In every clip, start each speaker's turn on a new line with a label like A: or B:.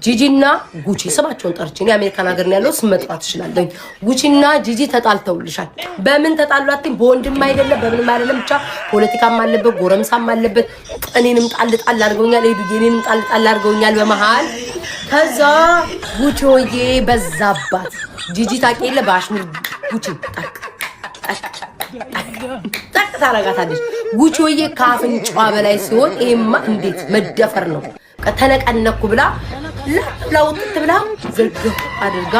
A: ጂጂና ጉቺ ስማቸውን ጠርቼ እኔ አሜሪካን ሀገር ነው ያለው ስም መጥራት እችላለሁ። ጉቺና ጂጂ ተጣልተውልሻል። በምን ተጣሏት? በወንድም አይደለም በምንም አይደለም። ብቻ ፖለቲካም አለበት ጎረምሳም አለበት። እኔንም ጣል አድርገውኛል። እኔንም ጣል አድርገውኛል በመሃል። ከዛ ጉቺዬ በዛባት ጂጂ ታውቂለ በአሽሙር ጉቺ ጠቅ ታረጋታለች። ጉቺዬ ካፍንጫዋ በላይ ሲሆን ይሄማ እንዴት መደፈር ነው? ከተነቀነኩ ብላ ለውጥት ብላ ዝርግፍ አድርጋ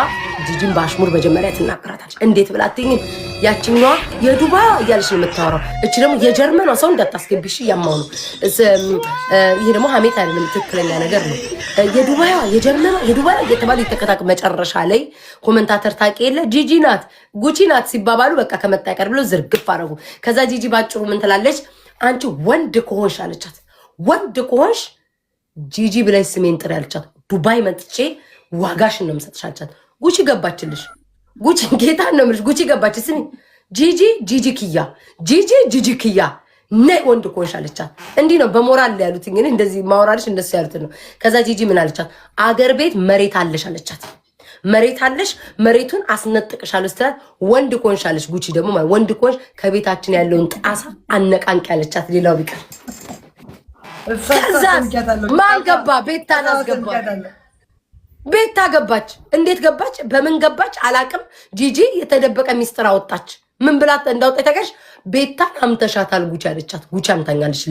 A: ጂጂን ባሽሙር መጀመሪያ ትናገራታለች። እንዴት ብላ አትይኝም? ያቺኛዋ የዱባይ እያለች ነው የምታወራው። እቺ ደግሞ የጀርመኗ ሰው እንዳታስገቢሽ ያማው ነው። ይሄ ደግሞ ሀሜት አይደለም ትክክለኛ ነገር ነው። የዱባይዋ የጀርመኗ የዱባይ እየተባለ ይተከታክ መጨረሻ ላይ ኮሜንታተር ታውቂ የለ ጂጂ ናት ጉቺ ናት ሲባባሉ በቃ ከመጣ ይቀር ብሎ ዝርግፍ አደረጉ። ከዛ ጂጂ ባጭሩ ምን ትላለች? አንቺ ወንድ ከሆንሽ አለቻት። ወንድ ከሆንሽ ጂጂ ብለሽ ስሜን ጥሪ አለቻት። ዱባይ መጥቼ ዋጋሽን ነው የምሰጥሻቻት። ጉቺ ገባችልሽ። ጉቺ ጌታ ነው የምልሽ። ጉቺ ገባች። ስሚ ጂጂ ኪያ ነይ ወንድ ኮንሽ አለቻት። እንዲህ ነው በሞራል ያሉት እንግዲህ እንደዚህ ማወራልሽ እንደሱ ያሉት ነው። ከዛ ጂጂ ምን አለቻት? አገር ቤት መሬት አለሽ አለቻት። መሬት አለሽ መሬቱን አስነጥቅሻለሁ ስትላት ወንድ ኮንሽ አለሽ። ጉቺ ደግሞ ወንድ ኮንሽ ከቤታችን ያለውን ጣሳ አነቃንቅ ያለቻት። ሌላው ቢቀር ከዛ ማን ገባ? ቤታን አስገባ። ቤታ ገባች። እንዴት ገባች? በምን ገባች አላቅም። ጂጂ የተደበቀ ሚስጥር አወጣች። ምን ብላት እንዳወጣች ታውቂያለሽ? ቤታን አምተሻታል ጉቺ አለቻት። ጉቺ አምታኛለች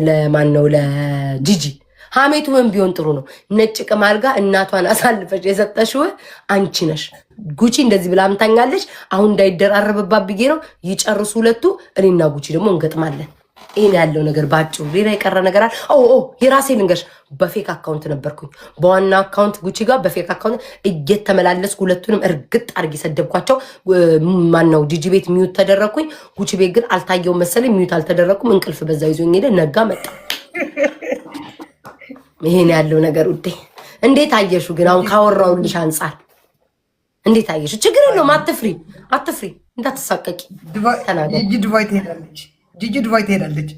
A: ለማን ነው? ለጂጂ። ሀሜቱ ምን ቢሆን ጥሩ ነው? ነጭ ቅማል ጋር እናቷን አሳልፈሽ የሰጠሽው አንቺ ነሽ። ጉቺ እንደዚህ ብላ አምታኛለች። አሁን እንዳይደራረብባት ብዬ ነው። ይጨርሱ ሁለቱ። እኔና ጉቺ ደግሞ እንገጥማለን። ይሄን ያለው ነገር ባጭሩ። ሌላ የቀረ ነገር አለ? የራሴ ልንገርሽ። በፌክ አካውንት ነበርኩኝ። በዋና አካውንት ጉቺ ጋር በፌክ አካውንት እየተመላለስኩ ሁለቱንም እርግጥ አድርጌ ሰደብኳቸው። ማን ነው ጂጂ ቤት ሚዩት ተደረኩኝ። ጉቺ ቤት ግን አልታየው መሰለኝ ሚዩት አልተደረኩም። እንቅልፍ በዛ ይዞኝ ሄደ። ነጋ መጣ። ይሄን ያለው ነገር ውዴ። እንዴት አየሹ ግን? አሁን ካወራውልሽ አንጻር እንዴት አየሹ? ችግር የለውም። አትፍሪ እንዳትሳቀቂ።
B: ጂጂ ዱባይ ትሄዳለች። ጂጂ ዱባይ ትሄዳለች።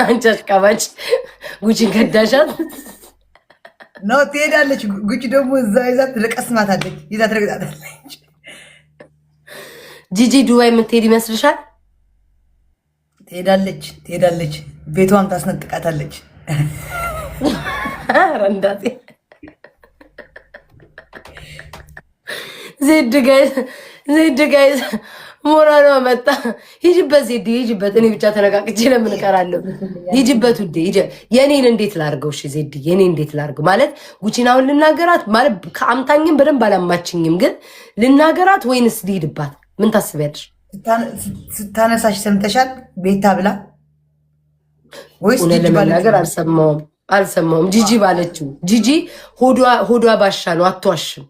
A: አንቺ አሽቃባጭ ጉቺን ከዳሻት
B: ነው ትሄዳለች። ጉቺ ደግሞ እዛ ይዛት ለቀስማታለች። ይዛት ረግጣታለች።
A: ጂጂ ዱባይ የምትሄድ ይመስልሻል?
B: ትሄዳለች። ቤቷም ታስነጥቃታለች።
A: ረንዳቴ ዜድ ጋይዝ ሞራሏ መጣ። ሂጅበት ዜድ ሂጅበት። እኔ ብቻ ተነቃቅቼ ለምን እቀራለሁ? ሂጅበት ውዴ። የኔን እንዴት ላርገው? እሺ ዜድ የኔ እንዴት ላርገው? ማለት ጉቺናውን ልናገራት ማለት ከአምታኝም በደንብ አላማችኝም፣ ግን ልናገራት ወይንስ ልሂድባት? ምን ታስቢያለሽ?
B: ስታነሳሽ ሰምተሻል? ቤታ ብላ ወይስ
A: እውነት ለመናገር አልሰማውም። ጂጂ ባለችው ጂጂ ሆዷ ባሻ ነው። አትዋሽም።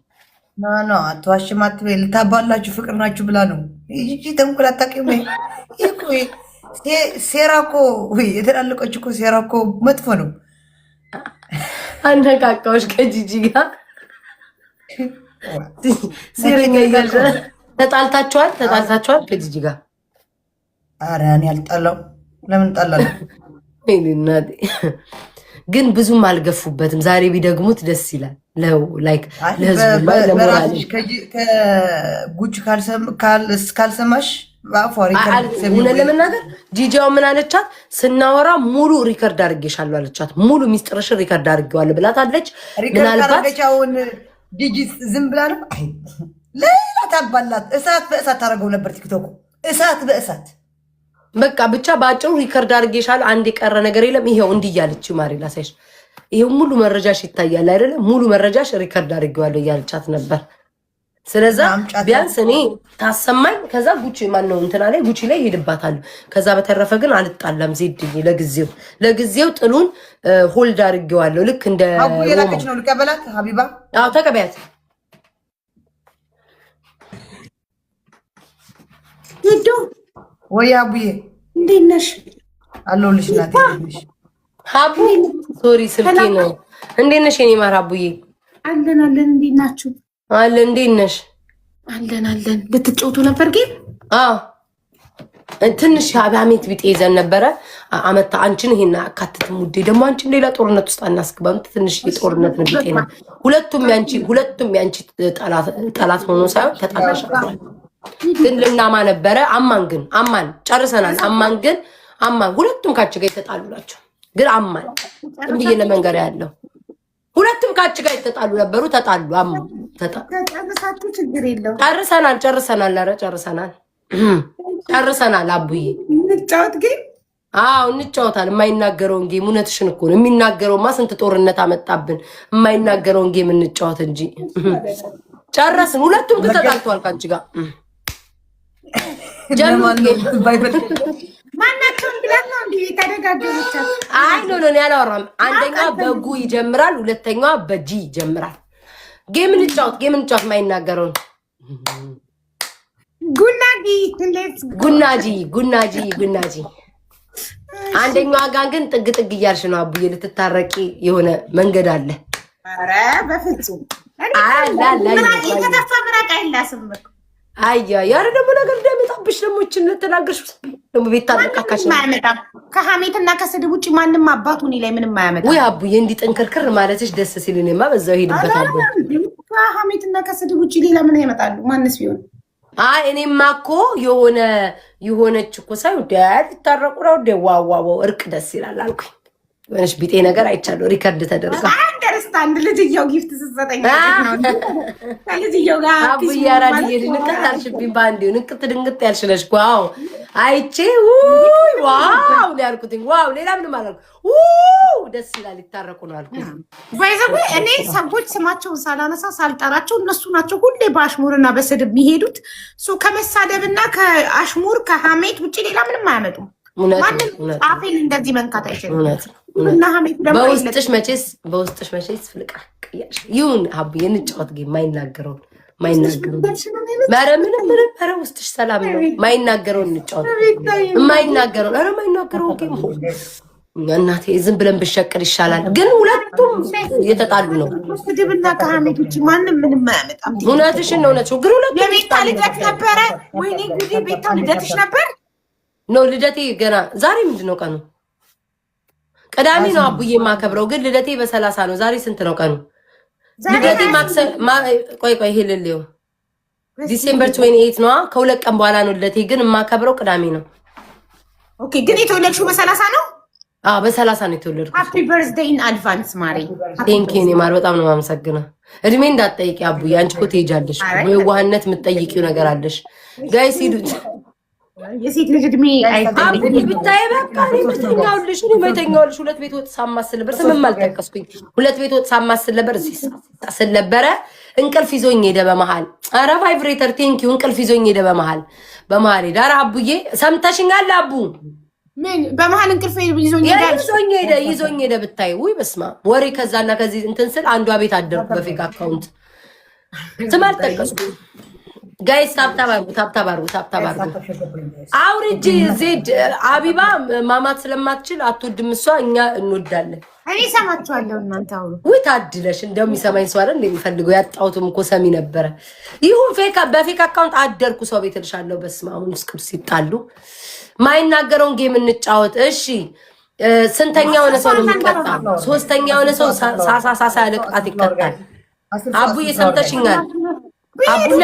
B: ኖ አትዋሽም አትበይ። ልታባላችሁ ፍቅር ናችሁ ብላ ነው። ጂጂ ተንኮል አታውቂም። ሴራ እኮ የተላለቀች እኮ ሴራ እኮ መጥፎ ነው።
A: አነቃቃዎች ከጂጂ ጋር ሴረኛ እያልሽ ተጣልታችኋል ከጂጂ ጋር?
B: ኧረ እኔ አልጣላው። ለምን ጣላለሁ?
A: ግን ብዙም አልገፉበትም። ዛሬ ቢደግሙት ደስ ይላል። ለህዝቡ
B: ከጉቺ ካልሰማሽ
A: እውነት ለመናገር ጂጂያው ምን አለቻት? ስናወራ ሙሉ ሪከርድ አድርጌሻለሁ አለቻት። ሙሉ ሚስጥርሽን ሪከርድ አድርጌዋለሁ ብላታለች። ምናልባት
B: ጂጂ ዝም ብላ ነው ሌላ ታባላት። እሳት በእሳት ታደርገው ነበር ቲክቶክ። እሳት በእሳት
A: በቃ ብቻ በአጭሩ ሪከርድ አድርጌሻለሁ። አንድ የቀረ ነገር የለም። ይሄው እንዲህ እያለችው ማሪ ላሳይሽ። ይሄው ሙሉ መረጃሽ ይታያል አይደለ? ሙሉ መረጃሽ ሪከርድ አድርጌዋለሁ እያለቻት ነበር። ስለዛ ቢያንስ እኔ ታሰማኝ። ከዛ ጉቺ ማነው እንትና ላይ ጉቺ ላይ ሄድባታለሁ። ከዛ በተረፈ ግን አልጣላም። ዜድዬ ለጊዜው ጥሉን ሆልድ አድርጌዋለሁ። ልክ እንደ
B: አቡ የላከች ነው። ልቀበላት ሀቢባ?
A: አዎ ተቀበያት።
C: ሄዶ
B: ወይ አቡዬ
C: እንዴት ነሽ?
B: አለሁልሽ እናቴ።
A: ሀቡ ሶሪ ስልኬ ነው። እንዴት ነሽ የኔ ማር አቡዬ?
C: አለን እንዴት ናችሁ?
A: አለ እንዴት ነሽ?
C: አለን ልትጫወቱ ነበር ግን?
A: አዎ ትንሽ አባሜት ቢጤ ይዘን ነበረ። አመታ አንቺን ይሄን አካትትም ውዴ፣ ደግሞ አንቺን ሌላ ጦርነት ውስጥ አናስገባም። ትንሽ የጦርነት ነው ቢጤ ነው። ሁለቱም ያንቺ ጠላት ሆኖ ሳይሆን ተጣላሻል። ግን ልናማ ነበረ። አማን ጨርሰናል። አማን ሁለቱም ካች ጋር የተጣሉ ናቸው። ግን አማን ብዬ ለመንገር ያለው ሁለቱም ካች ጋር የተጣሉ ነበሩ። ተጣሉ።
C: ተጣጣሳችሁ ችግር የለው።
A: ጨርሰናል። ኧረ ጨርሰናል። አቡዬ
C: እንጫወት ግን
A: እንጫወታለን። የማይናገረውን ጌም እውነትሽን እኮ ነው። የሚናገረውማ ስንት ጦርነት አመጣብን። የማይናገረውን ጌም እንጫወት እንጂ ጨረስን። ሁለቱም ግን ተጣልተዋል ካንቺ ጋር
C: ማናቸውን ብለን ነው እንዴ ተደጋገመች?
A: አይ ኖ ያላወራም። አንደኛዋ በጉ ይጀምራል፣ ሁለተኛዋ በጂ ይጀምራል። ጌም እንጫወት። የማይናገረውን ጉናጂ አንደኛዋ ጋር ግን ጥግ እያልሽ ነው አቡዬ። ልትታረቂ የሆነ መንገድ አለ።
C: ኧረ በፍጹም የተተፋ ምራቅ አይላስም።
A: ያረ ደግሞ ነገር እንደሚጣብሽ ደግሞ እችን ተናገርሽ ደግሞ ቤት ታለቃካሽ
C: አይመጣም። ከሐሜትና ከስድብ ውጭ ማንም አባቱን ላይ ምንም አያመጣም።
A: ወይ አቡዬ እንዲህ ጥንክርክር ማለትሽ ደስ ሲል እኔማ በዛው ሄድበታለሁ።
C: ከሐሜትና ከስድብ ውጭ ሌላ ምን ያመጣሉ? ማንስ ቢሆን
A: እኔማ እኮ የሆነች እኮ ሳይ ሊታረቁ ነው ዋዋው እርቅ ደስ ይላል አልኩኝ። የሆነች ቢጤ ነገር አይቻለሁ። ሪከርድ ተደርጓል።
C: አንድ ልጅየው ጊፍት ስትሰጠኝ ልጅየው ጋር
A: አቡዬ አራድዬ ንቅት አልሽብኝ። በአንዴ ንቅት ድንግጥ ያልሽለሽ ዋው አይቼ ዋው ያልኩትኝ ዋው ሌላ ምንም አላልኩ። ደስ ይላል። ሊታረቁ ነው አልኩኝ።
C: ባይዘው እኔ ሰዎች ስማቸውን ሳላነሳ ሳልጠራቸው እነሱ ናቸው ሁሌ በአሽሙርና በስድብ የሚሄዱት። ከመሳደብና ከአሽሙር ከሐሜት ውጭ ሌላ ምንም አያመጡም። ማንም አፌን እንደዚህ መንካት አይችልም።
A: በውስጥሽ መቼስ ፍልቃል ቅያሽ ይሁን አቡዬ እንጫወት። ጌም ማይናገረውን ኧረ ውስጥሽ ሰላም ነው። ማይናገረውን እንጫወት። ማይናገረውን ጌም እናቴ ዝም ብለን ብሸቅር ይሻላል። ግን ሁለቱም እየተጣሉ ነው።
C: ስድብና ከሐሜት ውጭ ማንም ምንም አያመጣም።
A: እውነትሽን ነው። ግን ሁለቱም
C: የቤታ ልደት ነበረ። ወይኔ ጉዴ! ቤታ ልደትሽ ነበር?
A: ልደቴ ገና ዛሬ ምንድን ነው ቀኑ? ቅዳሜ ነው አቡዬ የማከብረው። ግን ልደቴ በ30 ነው። ዛሬ ስንት ነው ቀኑ? ልደቴ ቆይ ይሄ ልልየው ዲሴምበር 28 ነው። ከሁለት ቀን በኋላ ነው ልደቴ። ግን የማከብረው ቅዳሜ ነው።
C: ኦኬ። ግን የተወለድሽው በ30 ነው?
A: በ30 ነው የተወለድኩት።
C: ሃፒ በርዝዴይ ኢን አድቫንስ ማሪ።
A: ቴንኪው ኔ ማር፣ በጣም ነው የማመሰግነው። እድሜ እንዳትጠይቂ አቡዬ። አንቺ እኮ ትሄጃለሽ። በዋህነት የምትጠይቂው ነገር አለሽ። ጋይስ ሂዱት።
C: የሴት ልጅ እድሜ
A: አይተኝ ብታይ በቃ መተኛውልሽ 2 ቤት ወጥ ሳማስል ነበር። ስምም አልጠቀስኩኝ። 2 ቤት ወጥ ሳማስል ነበር። ስል ነበረ እንቅልፍ ይዞኝ ሄደ በመሃል። ኧረ ቫይብሬተር ቴንኪው። እንቅልፍ ይዞኝ ሄደ በመሃል ሄደ። ኧረ አቡዬ ሰምተሽኛል? አቡ
C: ምን በመሃል እንቅልፍ
A: ይዞኝ ሄደ ብታይ። ውይ በስማ ወሬ ከዛና ከዚህ እንትን ስል አንዷ ቤት አደርኩ በፌክ አካውንት። ስም አልጠቀስኩኝ። ጋይስ ታብታብ አርጉ። አውርጄ ዜድ አቢባ ማማት ስለማትችል አትወድም እሷ። እኛ እንወዳለን።
C: እኔ ሰማችኋለሁ። እናንተ አውሩ።
A: ውይ ታድለሽ። እንደው የሚሰማኝ ሰው አይደል እንደሚፈልገው። ያጣሁትም እኮ ሰሚ ነበረ። ይሁን በፌክ አካውንት አደርኩ ሰው ቤት እልሻለሁ። በስመ አብ ቅዱስ ሲጣሉ ማይናገረውን ጌም እንጫወት። እሺ ስንተኛ የሆነ ሰው ነው የሚቀጣ? 3ኛ የሆነ ሰው ሳሳ ያለ ቅጣት ይቀጣል። አቡዬ ሰምተሽኛል? አቡና